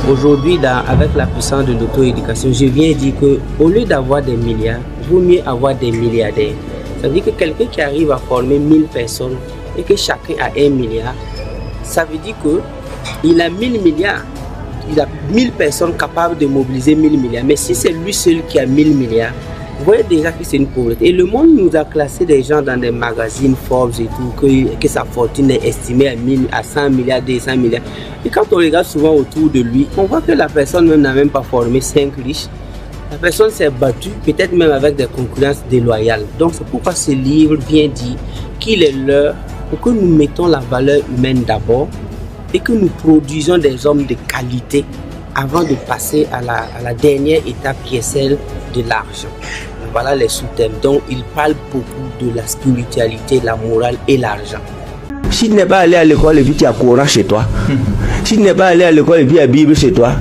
Aujourd'hui, avec la puissance de l'auto-éducation, je viens dire qu'au lieu d'avoir des milliards, il vaut mieux avoir des milliardaires. Ça veut dire que quelqu'un qui arrive à former 1000 personnes et que chacun a 1 milliard, ça veut dire qu'il a 1000 milliards. Il a 1000 personnes capables de mobiliser 1000 milliards. Mais si c'est lui seul qui a 1000 milliards, vous voyez déjà que c'est une pauvreté. Et le monde nous a classé des gens dans des magazines Forbes et tout, que sa fortune est estimée à 100 milliards, 200 milliards. Et quand on regarde souvent autour de lui, on voit que la personne même n'a même pas formé 5 riches. La personne s'est battue, peut-être même avec des concurrences déloyales. Donc c'est pourquoi ce livre vient dire qu'il est l'heure pour que nous mettons la valeur humaine d'abord et que nous produisons des hommes de qualité avant de passer à la dernière étape qui est celle de l'argent. Voilà les sous-thèmes. Donc il parle beaucoup de la spiritualité, la morale et l'argent. Si tu n'es pas allé à l'école et puis tu as Coran chez toi, si tu n'es pas allé à l'école et puis il y a Bible chez toi,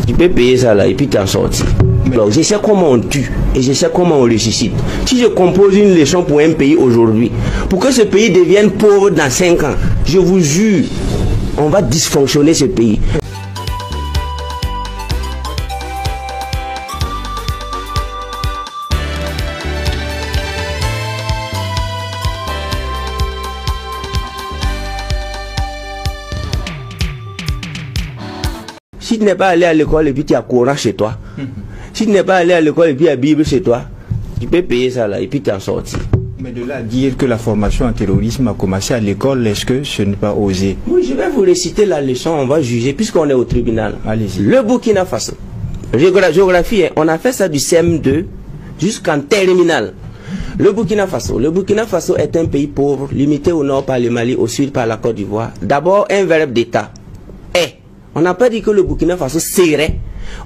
tu peux payer ça là et puis t'en sortir. Alors, je sais comment on tue et je sais comment on ressuscite. Si je compose une leçon pour un pays aujourd'hui, pour que ce pays devienne pauvre dans 5 ans, je vous jure, on va dysfonctionner ce pays. Si tu n'es pas allé à l'école et puis tu as Coran chez toi, si tu n'es pas allé à l'école et puis il y a Bible chez toi, tu peux payer ça là et puis t'en sortir. Mais de là à dire que la formation en terrorisme a commencé à l'école, est-ce que ce n'est pas osé? Oui, je vais vous réciter la leçon, on va juger puisqu'on est au tribunal. Allez-y. Le Burkina Faso, géographie, on a fait ça du CM2 jusqu'en terminale. Le Burkina Faso est un pays pauvre, limité au nord par le Mali, au sud par la Côte d'Ivoire. D'abord, un verbe d'État. On n'a pas dit que le Burkina Faso serait.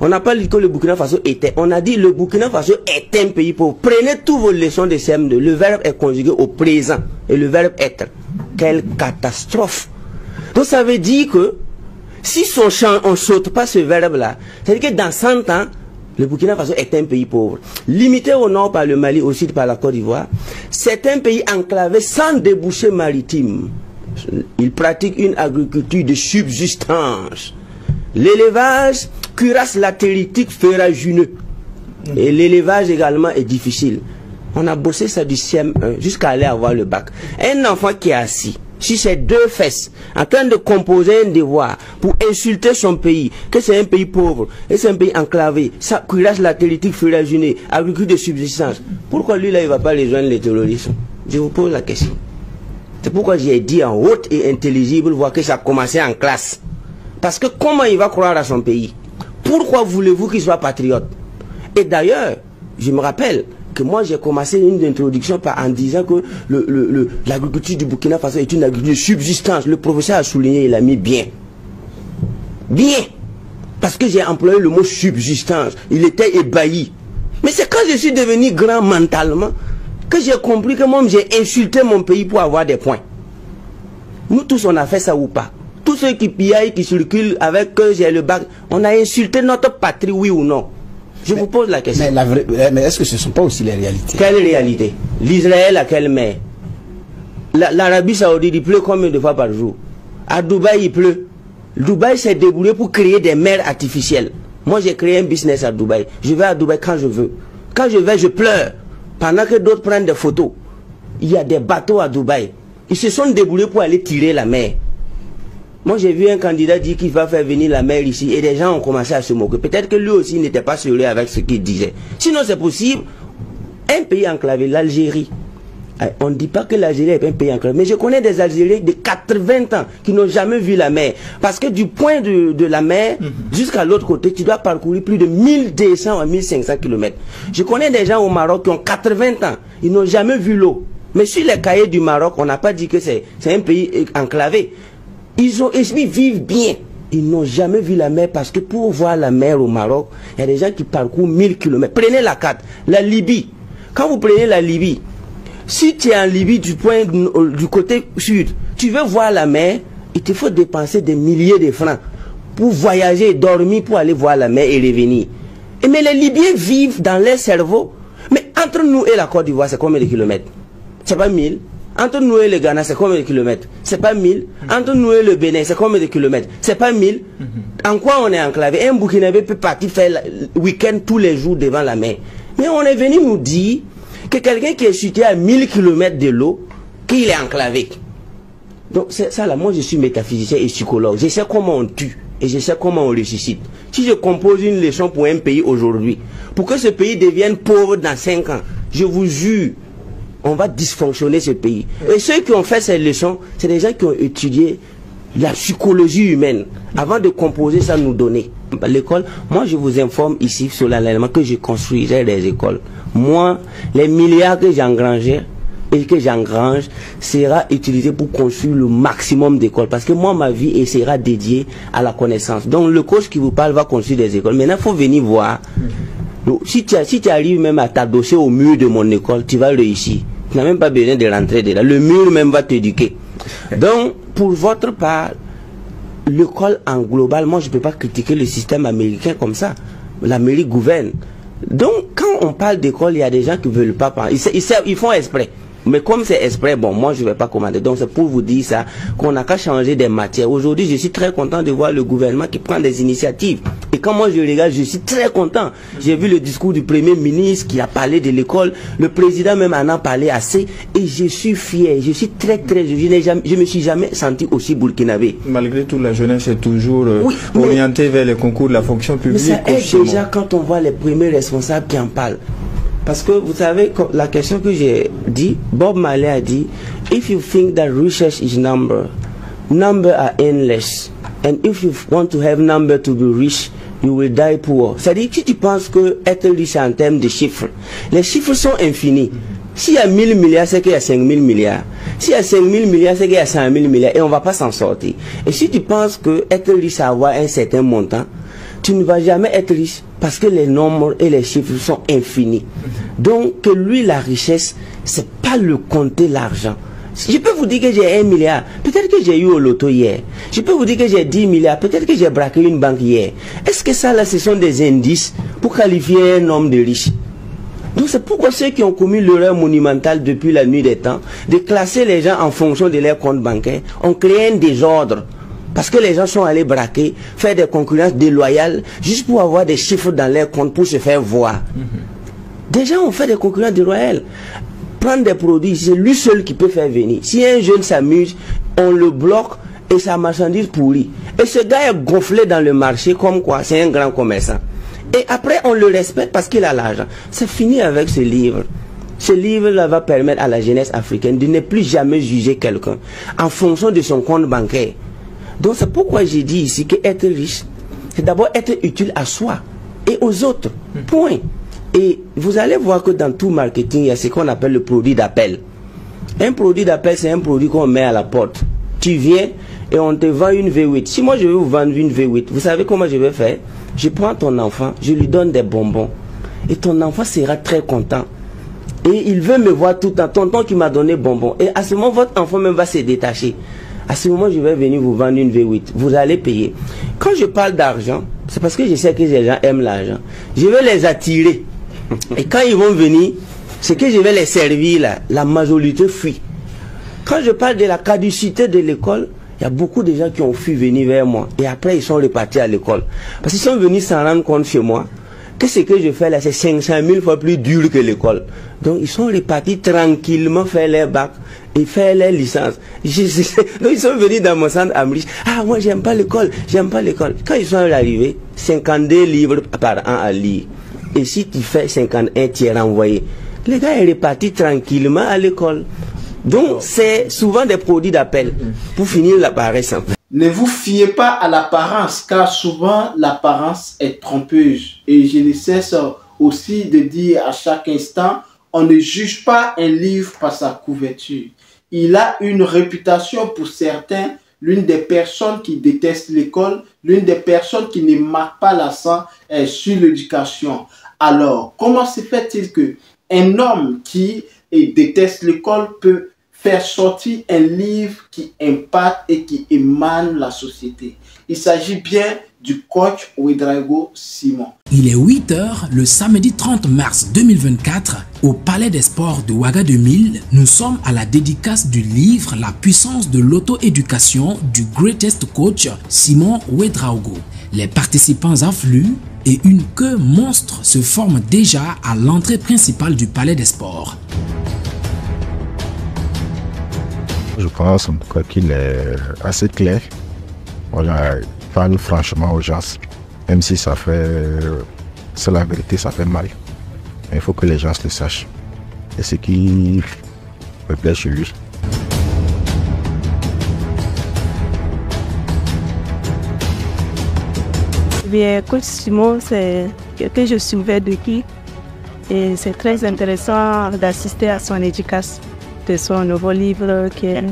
On n'a pas dit que le Burkina Faso était. On a dit le Burkina Faso est un pays pauvre. Prenez toutes vos leçons de CM2. Le verbe est conjugué au présent. Et le verbe être. Quelle catastrophe. Donc ça veut dire que si on ne saute pas ce verbe-là, c'est-à-dire que dans 100 ans, le Burkina Faso est un pays pauvre. Limité au nord par le Mali, au sud par la Côte d'Ivoire. C'est un pays enclavé sans débouché maritime. Il pratique une agriculture de subsistance. L'élevage cuirasse latéritique ferragineux. Et l'élevage également est difficile. On a bossé ça du CM1 jusqu'à aller avoir le bac. Un enfant qui est assis sur ses 2 fesses, en train de composer un devoir pour insulter son pays, que c'est un pays pauvre, et c'est un pays enclavé, ça cuirasse latéritique ferragineux, agriculture de subsistance. Pourquoi lui là il ne va pas rejoindre les terroristes? Je vous pose la question. C'est pourquoi j'ai dit en haute et intelligible, voir que ça a commencé en classe. Parce que comment il va croire à son pays? Pourquoi voulez-vous qu'il soit patriote? Et d'ailleurs, je me rappelle que moi j'ai commencé une introduction en disant que l'agriculture du Burkina Faso est une agriculture de subsistance. Le professeur a souligné, il a mis bien. Bien. Parce que j'ai employé le mot subsistance. Il était ébahi. Mais c'est quand je suis devenu grand mentalement que j'ai compris que moi j'ai insulté mon pays pour avoir des points. Nous tous on a fait ça ou pas? Tous ceux qui piaillent, qui circulent avec que j'ai le bac, on a insulté notre patrie, oui ou non? Je vous pose la question. Mais est-ce que ce ne sont pas aussi les réalités? Quelle réalité? L'Israël a quelle mer? L'Arabie Saoudite, il pleut combien de fois par jour? À Dubaï, il pleut. Dubaï s'est débrouillé pour créer des mers artificielles. Moi j'ai créé un business à Dubaï. Je vais à Dubaï quand je veux. Quand je vais, je pleure. Pendant que d'autres prennent des photos, il y a des bateaux à Dubaï. Ils se sont débrouillés pour aller tirer la mer. Moi j'ai vu un candidat dire qu'il va faire venir la mer ici et des gens ont commencé à se moquer. Peut-être que lui aussi n'était pas sérieux avec ce qu'il disait. Sinon c'est possible. Un pays enclavé, l'Algérie. On ne dit pas que l'Algérie est un pays enclavé. Mais je connais des Algériens de 80 ans qui n'ont jamais vu la mer. Parce que du point de la mer jusqu'à l'autre côté, tu dois parcourir plus de 1200 à 1500 km. Je connais des gens au Maroc qui ont 80 ans. Ils n'ont jamais vu l'eau. Mais sur les cahiers du Maroc, on n'a pas dit que c'est un pays enclavé. Ils vivent bien. Ils n'ont jamais vu la mer parce que pour voir la mer au Maroc, il y a des gens qui parcourent 1000 km. Prenez la carte. La Libye. Quand vous prenez la Libye, si tu es en Libye du côté sud, tu veux voir la mer, il te faut dépenser des milliers de francs pour voyager, dormir, pour aller voir la mer et revenir. Mais les Libyens vivent dans leur cerveau. Mais entre nous et la Côte d'Ivoire, c'est combien de kilomètres? C'est pas 1000. Entre nous et le Ghana, c'est combien de kilomètres? C'est pas 1000. Entre nous et le Bénin, c'est combien de kilomètres? C'est pas 1000. En quoi on est enclavé? Un Burkinabé peut partir faire le week-end tous les jours devant la mer. Mais on est venu nous dire que quelqu'un qui est situé à 1000 kilomètres de l'eau, qu'il est enclavé. Donc c'est ça là, moi je suis métaphysicien et psychologue. Je sais comment on tue et je sais comment on ressuscite. Si je compose une leçon pour un pays aujourd'hui, pour que ce pays devienne pauvre dans 5 ans, je vous jure, on va dysfonctionner ce pays. Et ceux qui ont fait ces leçons, c'est des gens qui ont étudié la psychologie humaine avant de composer ça, nous donner. L'école, moi je vous informe ici solennellement que je construirai des écoles. Moi, les milliards que j'engrangeais et que j'engrange sera utilisé pour construire le maximum d'écoles. Parce que moi, ma vie sera dédiée à la connaissance. Donc le coach qui vous parle va construire des écoles. Maintenant, il faut venir voir. Donc, si tu arrives même à t'adosser au mur de mon école, tu vas réussir. Tu n'as même pas besoin de rentrer dedans. Le mur même va t'éduquer. Donc, pour votre part, l'école en global, moi je ne peux pas critiquer le système américain comme ça. L'Amérique gouverne. Donc, quand on parle d'école, il y a des gens qui ne veulent pas parler. Ils font exprès. Mais comme c'est exprès, bon, moi je ne vais pas commander. Donc c'est pour vous dire ça, qu'on n'a qu'à changer des matières. Aujourd'hui, je suis très content de voir le gouvernement qui prend des initiatives. Et quand moi je regarde, je suis très content. J'ai vu le discours du Premier ministre qui a parlé de l'école. Le président même en a parlé assez. Et je suis fier. Je suis très, je me suis jamais senti aussi burkinabé. Malgré tout, la jeunesse est toujours orientée vers les concours de la fonction publique. Mais ça aide déjà quand on voit les premiers responsables qui en parlent. Parce que vous savez, la question que j'ai dit, Bob Marley a dit, if you think that research is number are endless. And if you want to have number to be rich, you will die poor. C'est-à-dire que si tu penses que être riche en termes de chiffres, les chiffres sont infinis. S'il y a 1000 milliards, c'est qu'il y a 5000 milliards. S'il y a 5000 milliards, c'est qu'il y a 100 000 milliards. Et on ne va pas s'en sortir. Et si tu penses que être riche, c'est avoir un certain montant, tu ne vas jamais être riche parce que les nombres et les chiffres sont infinis. Donc, que lui, la richesse, c'est pas le compter l'argent. Je peux vous dire que j'ai 1 milliard, peut-être que j'ai eu au loto hier. Je peux vous dire que j'ai 10 milliards, peut-être que j'ai braqué une banque hier. Est-ce que ça, là, ce sont des indices pour qualifier un homme de riche? Donc c'est pourquoi ceux qui ont commis l'erreur monumentale depuis la nuit des temps, de classer les gens en fonction de leur compte bancaire, ont créé un désordre. Parce que les gens sont allés braquer, faire des concurrences déloyales, juste pour avoir des chiffres dans leur compte, pour se faire voir. Des gens ont fait des concurrences déloyales. Prendre des produits, c'est lui seul qui peut faire venir. Si un jeune s'amuse, on le bloque et sa marchandise pourrit. Et ce gars est gonflé dans le marché comme quoi, c'est un grand commerçant. Et après, on le respecte parce qu'il a l'argent. C'est fini avec ce livre. Ce livre-là va permettre à la jeunesse africaine de ne plus jamais juger quelqu'un en fonction de son compte bancaire. Donc c'est pourquoi j'ai dit ici que être riche, c'est d'abord être utile à soi et aux autres. Point. Et vous allez voir que dans tout marketing, il y a ce qu'on appelle le produit d'appel. Un produit d'appel, c'est un produit qu'on met à la porte. Tu viens et on te vend une V8. Si moi je veux vous vendre une V8, vous savez comment je vais faire? Je prends ton enfant, je lui donne des bonbons. Et ton enfant sera très content. Et il veut me voir tout le temps. Tonton qui m'a donné bonbons. Et à ce moment, votre enfant même va se détacher. À ce moment, je vais venir vous vendre une V8. Vous allez payer. Quand je parle d'argent, c'est parce que je sais que les gens aiment l'argent. Je vais les attirer. Et quand ils vont venir, c'est que je vais les servir là. La majorité fuit. Quand je parle de la caducité de l'école, il y a beaucoup de gens qui ont fui venir vers moi. Et après, ils sont repartis à l'école. Parce qu'ils sont venus s'en rendre compte chez moi que ce que je fais là, c'est 500 000 fois plus dur que l'école. Donc, ils sont repartis tranquillement faire leur bac et faire leur licence. Donc, ils sont venus dans mon centre Amrish. Ah, moi, j'aime pas l'école, j'aime pas l'école. Quand ils sont arrivés, 52 livres par an à lire. Et si tu fais 51, tu es renvoyé. Les gars est reparti tranquillement à l'école. Donc, c'est souvent des produits d'appel. Pour finir l'appareil simple. Ne vous fiez pas à l'apparence, car souvent l'apparence est trompeuse. Et je ne cesse aussi de dire à chaque instant, on ne juge pas un livre par sa couverture. Il a une réputation pour certains, l'une des personnes qui détestent l'école, l'une des personnes qui ne marquent pas l'accent sur l'éducation. Alors, comment se fait-il que un homme qui déteste l'école peut faire sortir un livre qui impacte et qui émane la société? Il s'agit bien du coach Ouedraogo Simon. Il est 8h le samedi 30 mars 2024 au Palais des Sports de Ouaga 2000. Nous sommes à la dédicace du livre La puissance de l'auto-éducation du greatest coach Simon Ouedraogo. Les participants affluent et une queue monstre se forme déjà à l'entrée principale du Palais des Sports. Je pense en tout cas qu'il est assez clair. Voilà, il parle franchement aux gens, même si ça fait, c'est la vérité, ça fait mal. Mais il faut que les gens le sachent. Et ce qui me plaît chez lui. Bien, coach Simon, c'est quelqu'un que je suivais depuis et c'est très intéressant d'assister à son éducation de son nouveau livre qui est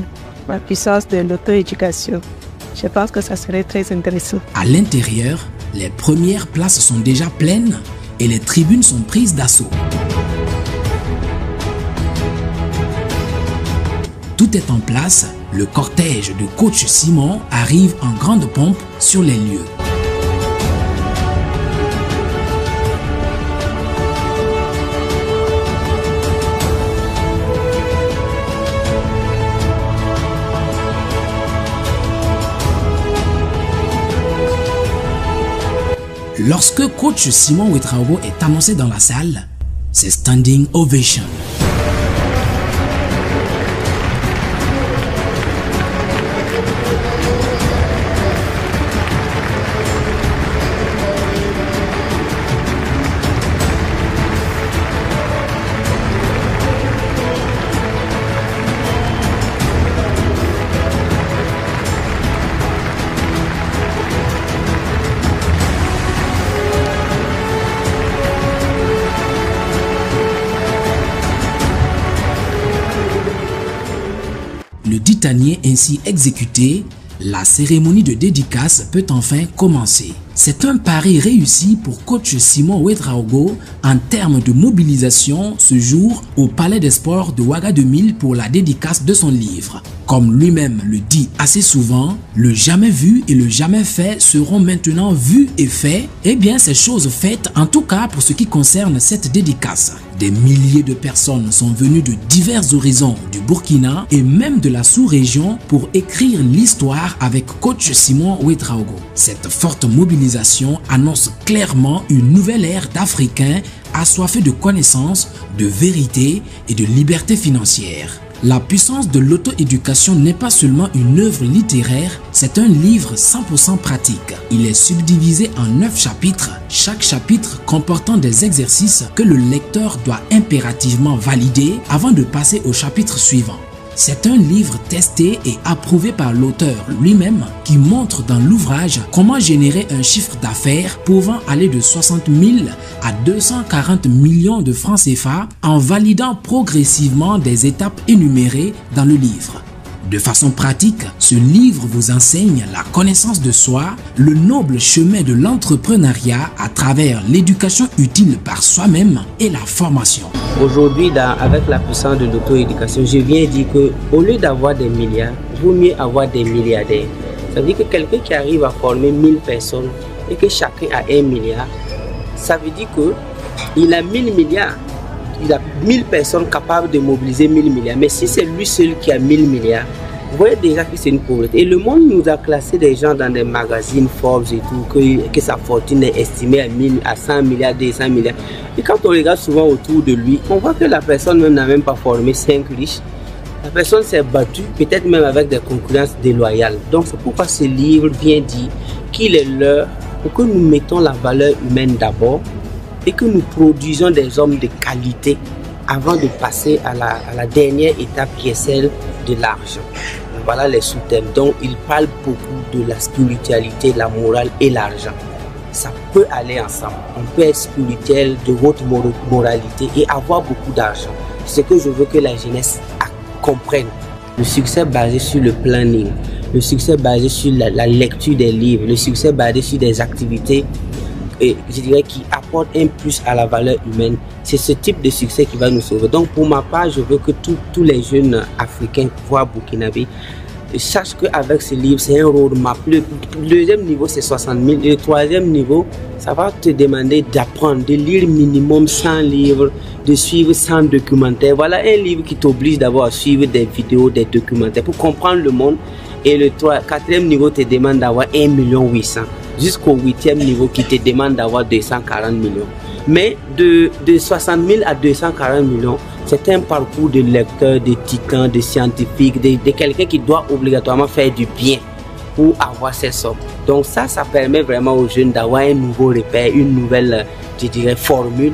La puissance de l'auto-éducation. Je pense que ça serait très intéressant. À l'intérieur, les premières places sont déjà pleines et les tribunes sont prises d'assaut. Tout est en place, le cortège de coach Simon arrive en grande pompe sur les lieux. Lorsque coach Simon Ouedraogo est annoncé dans la salle, c'est standing ovation. Le titanier ainsi exécuté, la cérémonie de dédicace peut enfin commencer. C'est un pari réussi pour coach Simon Ouedraogo en termes de mobilisation ce jour au Palais des Sports de Ouaga 2000 pour la dédicace de son livre. Comme lui-même le dit assez souvent, le jamais vu et le jamais fait seront maintenant vus et faits. Eh bien, c'est chose faite en tout cas pour ce qui concerne cette dédicace. Des milliers de personnes sont venues de divers horizons du Burkina et même de la sous-région pour écrire l'histoire avec coach Simon Ouedraogo. Cette forte mobilisation annonce clairement une nouvelle ère d'Africains assoiffés de connaissances, de vérité et de liberté financière. La puissance de l'auto-éducation n'est pas seulement une œuvre littéraire, c'est un livre 100% pratique. Il est subdivisé en 9 chapitres, chaque chapitre comportant des exercices que le lecteur doit impérativement valider avant de passer au chapitre suivant. C'est un livre testé et approuvé par l'auteur lui-même qui montre dans l'ouvrage comment générer un chiffre d'affaires pouvant aller de 60 000 à 240 millions de francs CFA en validant progressivement des étapes énumérées dans le livre. De façon pratique, ce livre vous enseigne la connaissance de soi, le noble chemin de l'entrepreneuriat à travers l'éducation utile par soi-même et la formation. Aujourd'hui, avec la puissance de l'auto-éducation, je viens dire qu'au lieu d'avoir des milliards, il vaut mieux avoir des milliardaires. Ça veut dire que quelqu'un qui arrive à former 1000 personnes et que chacun a 1 milliard, ça veut dire qu'il a 1000 milliards. Il a 1000 personnes capables de mobiliser 1000 milliards. Mais si c'est lui seul qui a 1000 milliards, vous voyez déjà que c'est une pauvreté. Et le monde nous a classé des gens dans des magazines Forbes et tout, que sa fortune est estimée à 100 milliards, 200 milliards. Et quand on regarde souvent autour de lui, on voit que la personne même n'a même pas formé 5 riches. La personne s'est battue, peut-être même avec des concurrences déloyales. Donc c'est pourquoi ce livre vient dire qu'il est l'heure pour que nous mettons la valeur humaine d'abord et que nous produisons des hommes de qualité avant de passer à la dernière étape qui est celle de l'argent. Voilà les sous-thèmes. Donc il parle beaucoup de la spiritualité, la morale et l'argent. Ça peut aller ensemble. On peut être spirituel, de haute moralité et avoir beaucoup d'argent. C'est ce que je veux que la jeunesse comprenne. Le succès basé sur le planning, le succès basé sur la lecture des livres, le succès basé sur des activités et je dirais qui apporte un plus à la valeur humaine, c'est ce type de succès qui va nous sauver. Donc pour ma part, je veux que tous les jeunes africains, voire burkinabés, Et sache qu'avec ce livre, c'est un roadmap. Le deuxième niveau, c'est 60 000. Et le troisième niveau, ça va te demander d'apprendre, de lire minimum 100 livres, de suivre 100 documentaires. Voilà un livre qui t'oblige d'abord à suivre des vidéos, des documentaires pour comprendre le monde. Et le quatrième niveau te demande d'avoir 1 800 000. Jusqu'au 8e niveau qui te demande d'avoir 240 millions. Mais de 60 000 à 240 millions, c'est un parcours de lecteur, de titan, de scientifique, de quelqu'un qui doit obligatoirement faire du bien pour avoir ces sommes. Donc ça permet vraiment aux jeunes d'avoir un nouveau repère, une nouvelle, je dirais, formule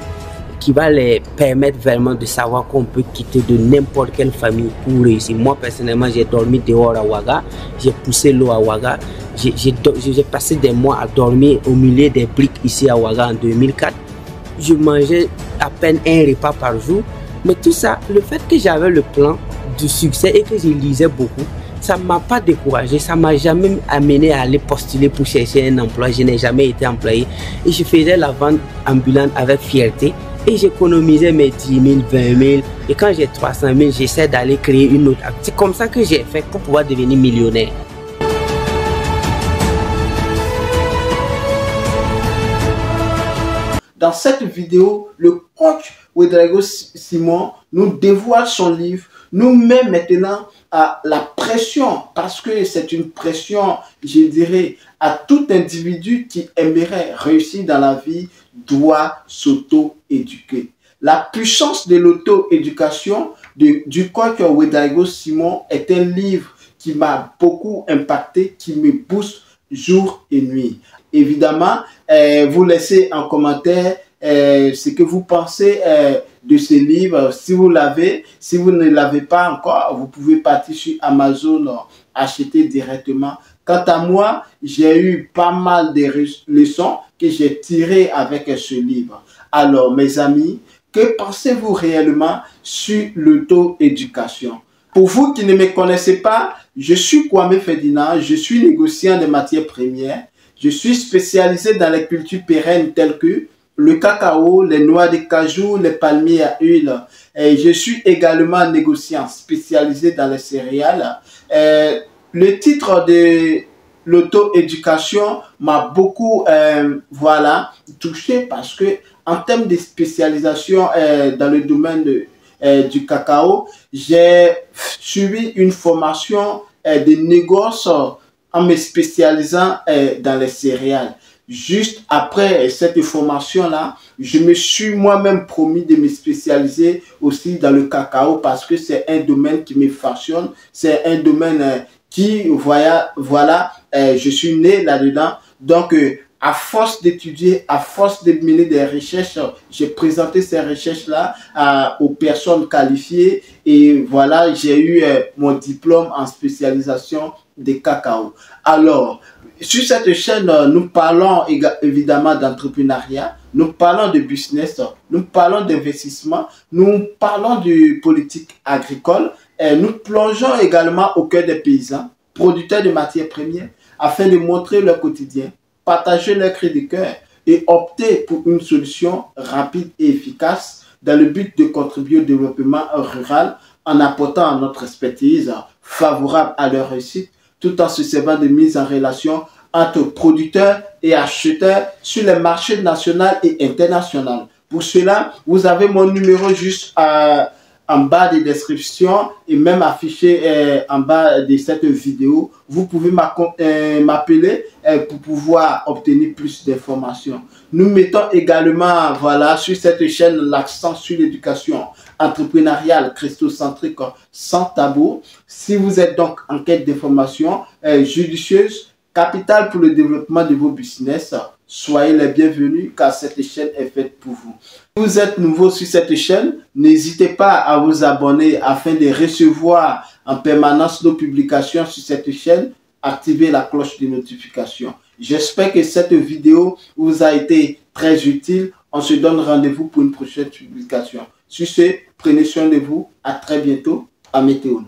qui va les permettre vraiment de savoir qu'on peut quitter de n'importe quelle famille pour réussir. Moi personnellement, j'ai dormi dehors à Ouaga, j'ai poussé l'eau à Ouaga, j'ai passé des mois à dormir au milieu des briques ici à Ouaga en 2004. Je mangeais à peine un repas par jour. Mais tout ça, le fait que j'avais le plan du succès et que je lisais beaucoup, ça ne m'a pas découragé. Ça ne m'a jamais amené à aller postuler pour chercher un emploi. Je n'ai jamais été employé. Et je faisais la vente ambulante avec fierté. Et j'économisais mes 10 000, 20 000. Et quand j'ai 300 000, j'essaie d'aller créer une autre activité. C'est comme ça que j'ai fait pour pouvoir devenir millionnaire. Dans cette vidéo, le coach Ouedraogo Simon nous dévoile son livre, nous met maintenant à la pression, parce que c'est une pression, je dirais, à tout individu qui aimerait réussir dans la vie, doit s'auto-éduquer. La puissance de l'auto-éducation du coach Ouedraogo Simon est un livre qui m'a beaucoup impacté, qui me booste jour et nuit. Évidemment, vous laissez en commentaire ce que vous pensez de ce livre. Si vous l'avez, si vous ne l'avez pas encore, vous pouvez partir sur Amazon, acheter directement. Quant à moi, j'ai eu pas mal de leçons que j'ai tirées avec ce livre. Alors, mes amis, que pensez-vous réellement sur l'auto-éducation? Pour vous qui ne me connaissez pas, je suis Kwame Ferdinand, je suis négociant de matières premières. Je suis spécialisé dans les cultures pérennes telles que le cacao, les noix de cajou, les palmiers à huile. Et je suis également négociant spécialisé dans les céréales. Le titre de l'auto-éducation m'a beaucoup touché parce que en termes de spécialisation dans le domaine du cacao, j'ai suivi une formation de négoce en me spécialisant dans les céréales. Juste après cette formation-là, je me suis moi-même promis de me spécialiser aussi dans le cacao parce que c'est un domaine qui me passionne, c'est un domaine qui, je suis né là-dedans. Donc, à force d'étudier, à force de mener des recherches, j'ai présenté ces recherches-là aux personnes qualifiées et voilà, j'ai eu mon diplôme en spécialisation de cacao. Alors, sur cette chaîne, nous parlons évidemment d'entrepreneuriat, nous parlons de business, nous parlons d'investissement, nous parlons de politique agricole, et nous plongeons également au cœur des paysans, producteurs de matières premières, afin de montrer leur quotidien, partager leurs cris de cœur et opter pour une solution rapide et efficace dans le but de contribuer au développement rural en apportant notre expertise favorable à leur réussite, tout en se servant de mise en relation entre producteurs et acheteurs sur les marchés nationaux et internationaux. Pour cela, vous avez mon numéro juste en bas de description et même affiché en bas de cette vidéo. Vous pouvez m'appeler pour pouvoir obtenir plus d'informations. Nous mettons également sur cette chaîne l'accent sur l'éducation entrepreneuriale christocentrique sans tabou. Si vous êtes donc en quête d'informations judicieuses, capitales pour le développement de vos business, soyez les bienvenus car cette chaîne est faite pour vous. Si vous êtes nouveau sur cette chaîne, n'hésitez pas à vous abonner afin de recevoir en permanence nos publications sur cette chaîne. Activez la cloche de notification. J'espère que cette vidéo vous a été très utile. On se donne rendez-vous pour une prochaine publication. Sur ce, prenez soin de vous. À très bientôt. À Météo.